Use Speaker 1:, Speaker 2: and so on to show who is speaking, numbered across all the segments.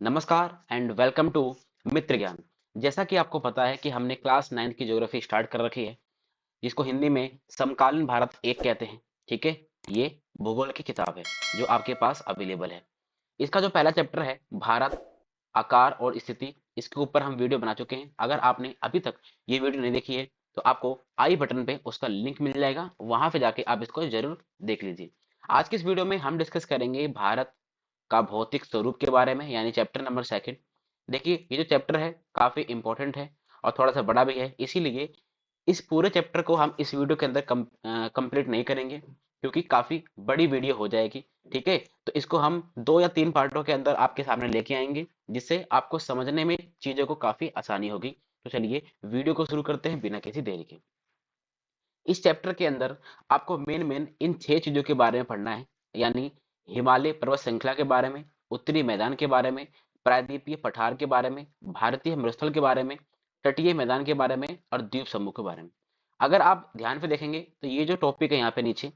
Speaker 1: नमस्कार and welcome to मित्र ज्ञान। जैसा कि आपको पता है कि हमने क्लास 9 की ज्योग्राफी स्टार्ट कर रखी है, जिसको हिंदी में समकालीन भारत एक कहते हैं। ठीक है, ये भूगोल की किताब है जो आपके पास अवेलेबल है। इसका जो पहला चैप्टर है भारत, आकार और स्थिति, इसके ऊपर हम वीडियो बना चुके हैं। अगर आपने अभी तक ये वीडियो नहीं देखी है तो आपको आई बटन पे उसका लिंक मिल जाएगा, वहां पे जाके आप इसको जरूर देख लीजिए। आज की इस वीडियो में हम डिस्कस करेंगे भारत का भौतिक स्वरूप के बारे में, यानी चैप्टर नंबर सेकंड। देखिए, ये जो चैप्टर है काफी इंपॉर्टेंट है और थोड़ा सा बड़ा भी है, इसीलिए इस पूरे चैप्टर को हम इस वीडियो के अंदर कंप्लीट नहीं करेंगे क्योंकि काफी बड़ी वीडियो हो जाएगी। ठीक है, तो इसको हम 2 या 3 पार्टों के अंदर आपके सामने लेके आएंगे, जिससे आपको समझने में चीजों को काफी आसानी होगी। तो चलिए वीडियो को शुरू करते हैं बिना किसी देरी के। इस चैप्टर के अंदर आपको मेन मेन इन 6 चीजों के बारे में पढ़ना है, यानी हिमालय पर्वत श्रृंखला के बारे में, उत्तरी मैदान के बारे में, प्रायद्वीपीय पठार के बारे में, भारतीय मरुस्थल के बारे में, तटीय मैदान के बारे में और द्वीप समूह के बारे में। अगर आप ध्यान से देखेंगे तो ये जो टॉपिक है यहाँ पे नीचे,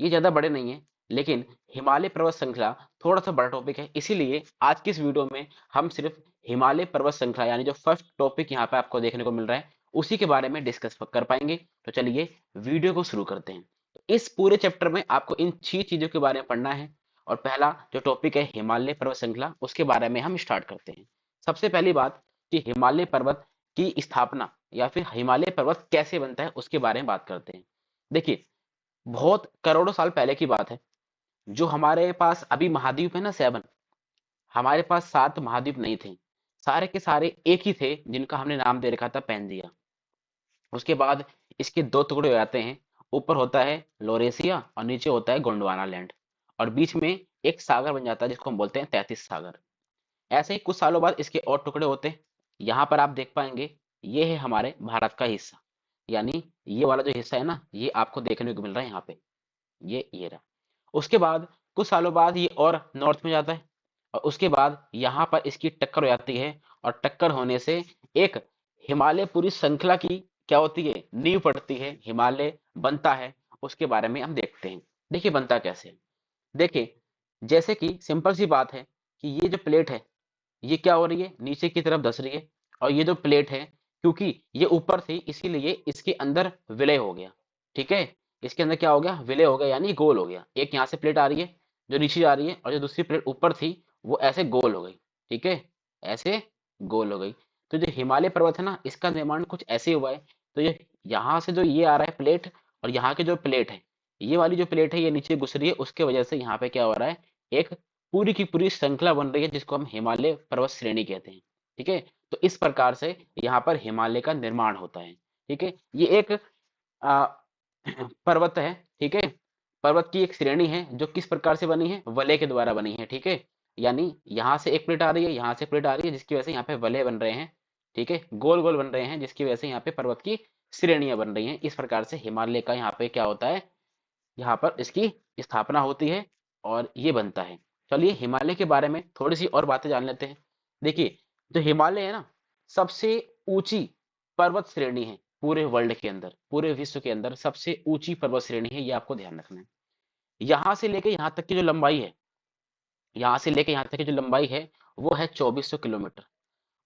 Speaker 1: ये ज्यादा बड़े नहीं है, लेकिन हिमालय पर्वत श्रृंखला थोड़ा सा बड़ा टॉपिक है। इसीलिए आज की इस वीडियो में हम सिर्फ हिमालय पर्वत श्रृंखला, यानी जो फर्स्ट टॉपिक यहाँ पे आपको देखने को मिल रहा है, उसी के बारे में डिस्कस कर पाएंगे। तो चलिए वीडियो को शुरू करते हैं। तो इस पूरे चैप्टर में आपको इन 6 चीजों के बारे में पढ़ना है और पहला जो टॉपिक है हिमालय पर्वत श्रृंखला, उसके बारे में हम स्टार्ट करते हैं। सबसे पहली बात कि हिमालय पर्वत की स्थापना या फिर हिमालय पर्वत कैसे बनता है, उसके बारे में बात करते हैं। देखिए, बहुत करोड़ों साल पहले की बात है। जो हमारे पास अभी महाद्वीप है ना, 7, हमारे पास 7 महाद्वीप नहीं थे। सारे के सारे एक ही थे, जिनका हमने नाम दे रखा था पैंजिया। उसके बाद इसके 2 टुकड़े हो जाते हैं। ऊपर होता है लोरेसिया और नीचे होता है गोंडवाना लैंड, और बीच में एक सागर बन जाता है जिसको हम बोलते हैं 33 सागर। ऐसे ही कुछ सालों बाद इसके और टुकड़े होते हैं। यहाँ पर आप देख पाएंगे, ये है हमारे भारत का हिस्सा, यानी ये वाला जो हिस्सा है ना, ये आपको देखने को मिल रहा है यहाँ पे, ये रहा। उसके बाद कुछ सालों बाद ये और नॉर्थ में जाता है, और उसके बाद यहाँ पर इसकी टक्कर हो जाती है, और टक्कर होने से एक हिमालय पूरी श्रृंखला की क्या होती है, नींव पड़ती है, हिमालय बनता है। उसके बारे में हम देखते हैं। देखिए बनता कैसे है। देखिए, जैसे कि सिंपल सी बात है कि ये जो प्लेट है, ये क्या हो रही है, नीचे की तरफ धस रही है। और ये जो प्लेट है, क्योंकि ये ऊपर थी इसीलिए इसके अंदर विलय हो गया। ठीक है, इसके अंदर क्या हो गया, विलय हो गया, यानी गोल हो गया। एक यहाँ से प्लेट आ रही है जो नीचे जा रही है, और जो दूसरी प्लेट ऊपर थी वो ऐसे गोल हो गई। ठीक है, ऐसे गोल हो गई। तो जो हिमालय पर्वत है ना, इसका निर्माण कुछ ऐसे हुआ है। तो ये यहाँ से जो ये आ रहा है प्लेट, और यहाँ की जो प्लेट है, ये वाली जो प्लेट है ये नीचे घुस रही है, उसके वजह से यहाँ पे क्या हो रहा है, एक पूरी की पूरी श्रृंखला बन रही है जिसको हम हिमालय पर्वत श्रेणी कहते हैं। ठीक है, तो इस प्रकार से यहाँ पर हिमालय का निर्माण होता है। ठीक है, ये एक आ, पर्वत है। ठीक है, पर्वत की एक श्रेणी है जो किस प्रकार से बनी है, वलय के द्वारा बनी है। ठीक है, यानी यहाँ से एक प्लेट आ रही है, यहाँ से प्लेट आ रही है, जिसकी वजह से यहाँ पे वलय बन रहे हैं। ठीक है, गोल गोल बन रहे हैं, जिसकी वजह से यहाँ पे पर्वत की श्रेणियां बन रही हैं। इस प्रकार से हिमालय का यहाँ पे क्या होता है, यहाँ पर इसकी स्थापना होती है और ये बनता है। चलिए हिमालय के बारे में थोड़ी सी और बातें जान लेते हैं। देखिए, जो हिमालय है ना, सबसे ऊंची पर्वत श्रेणी है पूरे वर्ल्ड के अंदर, पूरे विश्व के अंदर सबसे ऊंची पर्वत श्रेणी है, ये आपको ध्यान रखना है। यहाँ से लेके यहाँ तक की जो लंबाई है, यहाँ से लेके यहाँ तक की जो लंबाई है, वो है 2400 किलोमीटर।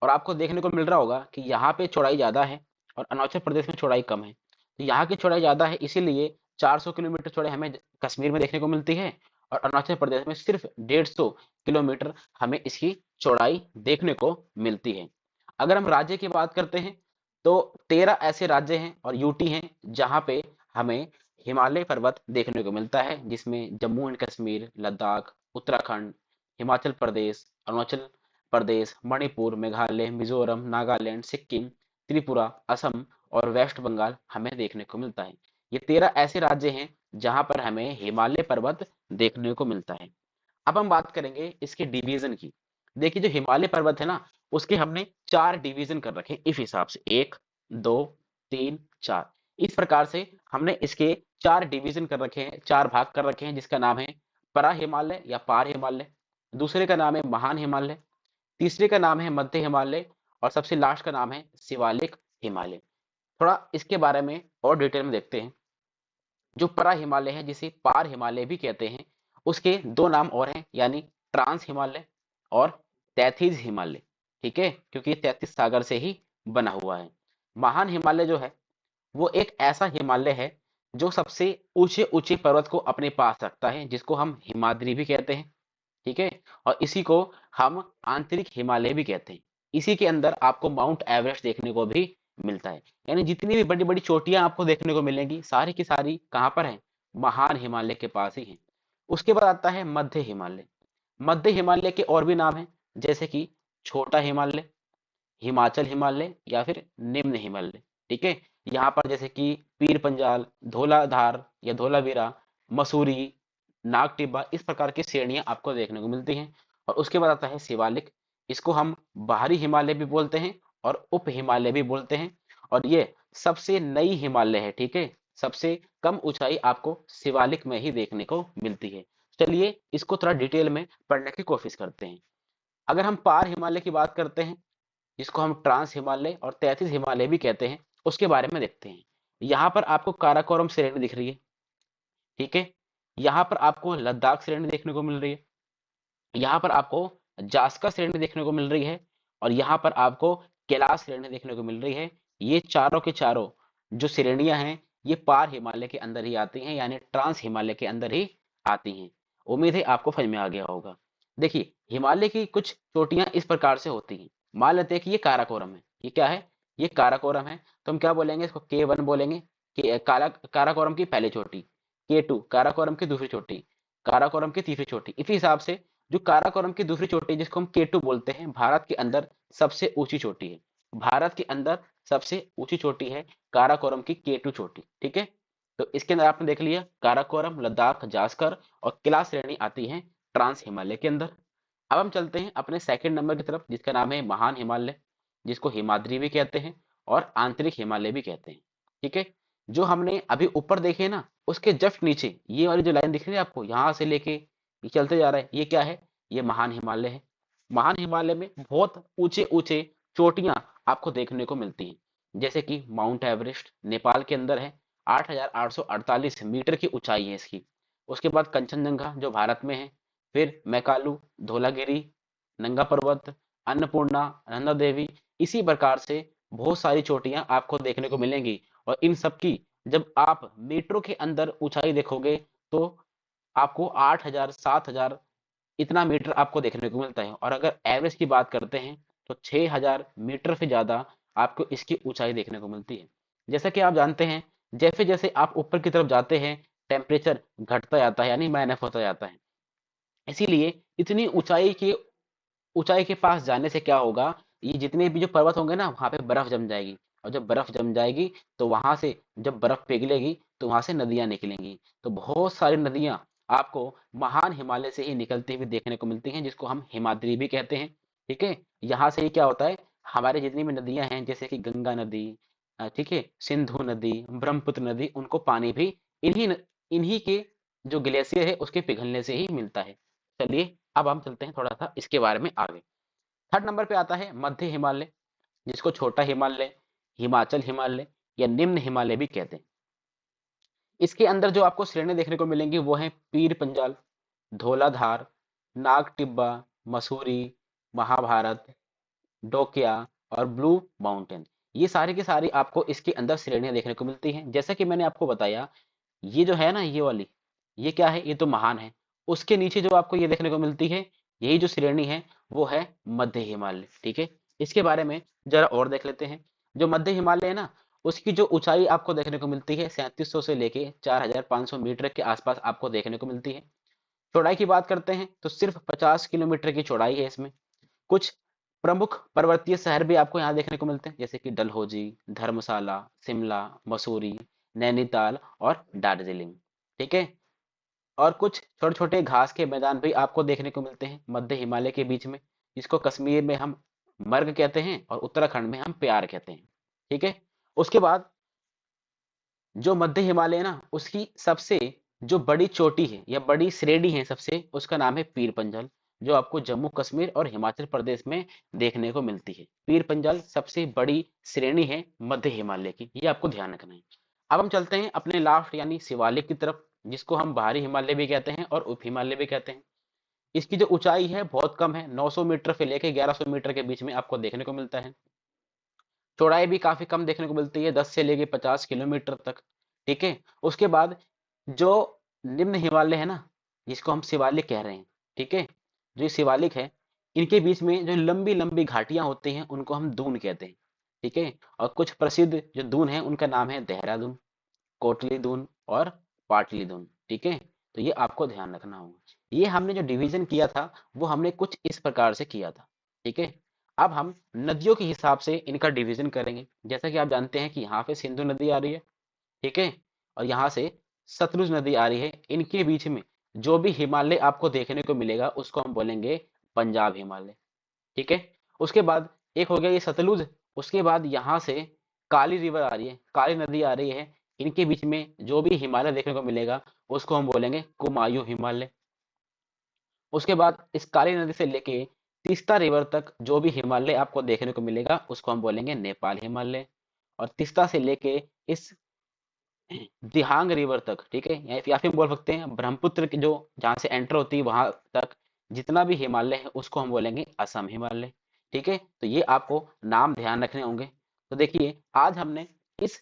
Speaker 1: और आपको देखने को मिल रहा होगा कि यहाँ पे चौड़ाई ज्यादा है और अरुणाचल प्रदेश में चौड़ाई कम है। तो यहाँ की चौड़ाई ज्यादा है, इसीलिए 400 किलोमीटर चौड़ाई हमें कश्मीर में देखने को मिलती है, और अरुणाचल प्रदेश में सिर्फ 150 किलोमीटर हमें इसकी चौड़ाई देखने को मिलती है। अगर हम राज्य की बात करते हैं तो 13 ऐसे राज्य हैं और यूटी हैं जहाँ पे हमें हिमालय पर्वत देखने को मिलता है, जिसमें जम्मू एंड कश्मीर, लद्दाख, उत्तराखंड, हिमाचल प्रदेश, अरुणाचल प्रदेश, मणिपुर, मेघालय, मिजोरम, नागालैंड, सिक्किम, त्रिपुरा, असम और वेस्ट बंगाल हमें देखने को मिलता है। ये 13 ऐसे राज्य हैं जहां पर हमें हिमालय पर्वत देखने को मिलता है। अब हम बात करेंगे इसके डिवीजन की। देखिए, जो हिमालय पर्वत है ना, उसके हमने 4 डिवीजन कर रखे हैं इस हिसाब से, 1, 2, 3, 4। इस प्रकार से हमने इसके 4 डिवीजन कर रखे हैं, 4 भाग कर रखे हैं, जिसका नाम है परा हिमालय या पार हिमालय, दूसरे का नाम है महान हिमालय, तीसरे का नाम है मध्य हिमालय, और सबसे लास्ट का नाम है शिवालिक हिमालय। थोड़ा इसके बारे में और डिटेल में देखते हैं। जो परा हिमालय है, जिसे पार हिमालय भी कहते हैं, उसके 2 नाम और हैं, यानी ट्रांस हिमालय और तैतीस हिमालय, ठीक है, क्योंकि ये 33 सागर से ही बना हुआ है। महान हिमालय जो है वो एक ऐसा हिमालय है जो सबसे ऊंचे ऊंचे पर्वत को अपने पास रखता है, जिसको हम हिमाद्री भी कहते हैं, ठीक है। और इसी को हम आंतरिक हिमालय भी कहते हैं। इसी के अंदर आपको माउंट एवरेस्ट देखने को भी मिलता है। यानी जितनी भी बड़ी बड़ी चोटियां आपको देखने को मिलेंगी सारी की सारी कहाँ पर है, महान हिमालय के पास ही है। उसके बाद आता है मध्य हिमालय। मध्य हिमालय के और भी नाम हैं, जैसे कि छोटा हिमालय, हिमाचल हिमालय या फिर निम्न हिमालय, ठीक है। यहाँ पर जैसे कि पीर पंजाल, धौलाधार या धौलावीरा, मसूरी, नाग टिब्बा, इस प्रकार की श्रेणियां आपको देखने को मिलती हैं। और उसके बाद आता है शिवालिक। इसको हम बाहरी हिमालय भी बोलते हैं और उप हिमालय भी बोलते हैं। और ये सबसे नई हिमालय है, ठीक है। सबसे कम ऊंचाई आपको शिवालिक में ही देखने को मिलती है। चलिए इसको थोड़ा डिटेल में पढ़ने की कोशिश करते हैं। अगर हम पार हिमालय की बात करते हैं, जिसको हम ट्रांस हिमालय और 33 हिमालय भी कहते हैं, उसके बारे में देखते हैं। यहाँ पर आपको काराकोरम श्रेणी दिख रही है, ठीक है। यहाँ पर आपको लद्दाख श्रेणी देखने को मिल रही है। यहाँ पर आपको जास्का श्रेणी देखने को मिल रही है। और यहाँ पर आपको कैलाश श्रेणी देखने को मिल रही है। ये चारों के चारों जो श्रेणियां हैं ये पार हिमालय के अंदर ही आती हैं, यानी ट्रांस हिमालय के अंदर ही आती हैं। उम्मीद है आपको समझ में आ गया होगा। देखिए हिमालय की कुछ चोटियां इस प्रकार से होती हैं। मान लेते हैं कि ये काराकोरम है। ये क्या है, ये काराकोरम है। तो हम क्या बोलेंगे, इसको K1 बोलेंगे, कि काराकोरम की पहली चोटी, K2 काराकोरम की दूसरी चोटी, काराकोरम की तीसरी चोटी। इसी हिसाब से जो काराकोरम की दूसरी चोटी जिसको हम K2 बोलते हैं, भारत के अंदर सबसे ऊंची चोटी है। भारत के अंदर सबसे ऊंची चोटी है काराकोरम की K2 चोटी, ठीक है। तो इसके अंदर आपने देख लिया काराकोरम, लद्दाख, जास्कर और कैलाश श्रेणी आती है ट्रांस हिमालय के अंदर। अब हम चलते हैं अपने सेकंड नंबर की तरफ, जिसका नाम है महान हिमालय, जिसको हिमाद्री भी कहते हैं और आंतरिक हिमालय भी कहते हैं, ठीक है। जो हमने अभी ऊपर देखे ना, उसके जस्ट नीचे ये वाली जो लाइन दिख रही है आपको, यहाँ से लेके ये चलते जा रहा है, ये क्या है, ये महान हिमालय है। महान हिमालय में बहुत ऊंचे ऊंचे चोटियां आपको देखने को मिलती हैं, जैसे कि माउंट एवरेस्ट नेपाल के अंदर है, 8,848 मीटर की ऊंचाई है इसकी। उसके बाद कंचनजंगा जो भारत में है, फिर मैकालू, धौलागिरी, नंगा पर्वत, अन्नपूर्णा, नंदा देवी, इसी प्रकार से बहुत सारी चोटियां आपको देखने को मिलेंगी। और इन सब की जब आप मीटरों के अंदर ऊंचाई देखोगे तो आपको 8,000 7,000 इतना मीटर आपको देखने को मिलता है। और अगर एवरेज की बात करते हैं तो 6,000 मीटर से ज्यादा आपको इसकी ऊंचाई देखने को मिलती है। जैसा कि आप जानते हैं जैसे जैसे आप ऊपर की तरफ जाते हैं टेम्परेचर घटता जाता है, यानी माइनस होता जाता है। इसीलिए इतनी ऊंचाई के पास जाने से क्या होगा, ये जितने भी जो पर्वत होंगे ना वहां पे बर्फ जम जाएगी। और जब बर्फ जम जाएगी तो वहां से जब बर्फ पिघलेगी तो वहां से नदियां निकलेंगी। तो बहुत सारी नदियां आपको महान हिमालय से ही निकलती हुई देखने को मिलती हैं, जिसको हम हिमाद्री भी कहते हैं, ठीक है। यहाँ से ही क्या होता है, हमारे जितनी भी नदियां हैं जैसे कि गंगा नदी, ठीक है, सिंधु नदी, ब्रह्मपुत्र नदी, उनको पानी भी इन्हीं के जो ग्लेशियर है उसके पिघलने से ही मिलता है। चलिए अब हम चलते हैं थोड़ा सा इसके बारे में आगे। थर्ड नंबर पे आता है मध्य हिमालय, जिसको छोटा हिमालय, हिमाचल हिमालय या निम्न हिमालय भी कहते हैं। इसके अंदर जो आपको श्रेणी देखने को मिलेंगी वो है पीर पंजाल, धौलाधार, नाग टिब्बा, मसूरी, महाभारत, डोकिया और ब्लू माउंटेन। ये सारी की सारी आपको इसके अंदर श्रेणियां देखने को मिलती हैं। जैसा कि मैंने आपको बताया, ये जो है ना ये वाली, ये क्या है, ये तो महान है। उसके नीचे जो आपको ये देखने को मिलती है, यही जो श्रेणी है वो है मध्य हिमालय, ठीक है। इसके बारे में जरा और देख लेते हैं। जो मध्य हिमालय है ना, उसकी जो ऊंचाई आपको देखने को मिलती है 3700 से लेके 4,500 मीटर के आसपास आपको देखने को मिलती है। चौड़ाई की बात करते हैं तो सिर्फ 50 किलोमीटर की चौड़ाई है इसमें। कुछ प्रमुख पर्वतीय शहर भी आपको यहाँ देखने को मिलते हैं, जैसे कि डलहौजी, धर्मशाला, शिमला, मसूरी, नैनीताल और दार्जिलिंग, ठीक है। और कुछ छोटे छोटे घास के मैदान भी आपको देखने को मिलते हैं मध्य हिमालय के बीच में, जिसको कश्मीर में हम मर्ग कहते हैं और उत्तराखंड में हम प्यार कहते हैं, ठीक है। उसके बाद जो मध्य हिमालय है ना, उसकी सबसे जो बड़ी चोटी है या बड़ी श्रेणी है सबसे, उसका नाम है पीर पंजाल, जो आपको जम्मू कश्मीर और हिमाचल प्रदेश में देखने को मिलती है। पीर पंजाल सबसे बड़ी श्रेणी है मध्य हिमालय की, ये आपको ध्यान रखना है। अब हम चलते हैं अपने लास्ट यानी शिवालिक की तरफ, जिसको हम बाहरी हिमालय भी कहते हैं और उप हिमालय भी कहते हैं। इसकी जो ऊंचाई है बहुत कम है, 900 मीटर से लेके 1100 मीटर के बीच में आपको देखने को मिलता है। चौड़ाई भी काफी कम देखने को मिलती है, 10 से लेके 50 किलोमीटर तक। ठीक है। उसके बाद जो निम्न हिमालय है ना, जिसको हम शिवालिक कह रहे हैं, ठीक है, जो ये शिवालिक है, इनके बीच में जो लंबी लंबी घाटियां होती हैं उनको हम दून कहते हैं। ठीक है। और कुछ प्रसिद्ध जो दून है उनका नाम है देहरादून, कोटली दून और पाटली दून। ठीक है। तो ये आपको ध्यान रखना होगा। ये हमने जो डिवीजन किया था वो हमने कुछ इस प्रकार से किया था। ठीक है। अब हम नदियों के हिसाब से इनका डिवीजन करेंगे। जैसा कि आप जानते हैं कि यहाँ पे सिंधु नदी आ रही है, ठीक है, और यहाँ से सतलुज नदी आ रही है। इनके बीच में जो भी हिमालय आपको देखने को मिलेगा उसको हम बोलेंगे पंजाब हिमालय। ठीक है। उसके बाद एक हो गया ये सतलुज। उसके बाद यहाँ से काली रिवर आ रही है, काली नदी आ रही है। इनके बीच में जो भी हिमालय देखने को मिलेगा उसको हम बोलेंगे कुमायूं हिमालय। उसके बाद इस काली नदी से लेके तीस्ता रिवर तक जो भी हिमालय आपको देखने को मिलेगा उसको हम बोलेंगे नेपाल हिमालय। और तीस्ता से लेके इस दिहांग रिवर तक, ठीक है, या फिर हम बोल सकते हैं ब्रह्मपुत्र की जो जहाँ से एंटर होती है वहां तक जितना भी हिमालय है उसको हम बोलेंगे असम हिमालय। ठीक है। तो ये आपको नाम ध्यान रखने होंगे। तो देखिए आज हमने इस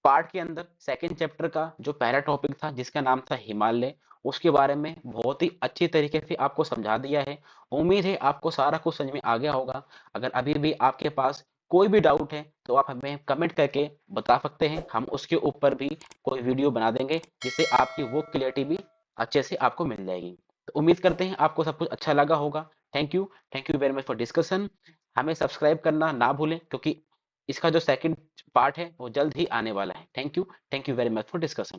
Speaker 1: पार्ट के अंदर सेकंड चैप्टर का जो पहला टॉपिक था जिसका नाम था हिमालय, उसके बारे में बहुत ही अच्छी तरीके से आपको समझा दिया है। उम्मीद है आपको सारा कुछ समझ में आ गया होगा। अगर अभी भी आपके पास कोई भी डाउट है तो आप हमें कमेंट करके बता सकते हैं, हम उसके ऊपर भी कोई वीडियो बना देंगे जिससे आपकी वो क्लियरिटी भी अच्छे से आपको मिल जाएगी। तो उम्मीद करते हैं आपको सब कुछ अच्छा लगा होगा। Thank you very much for discussion. हमें सब्सक्राइब करना ना भूलें क्योंकि इसका जो सेकंड पार्ट है वो जल्द ही आने वाला है। Thank you very much for discussion.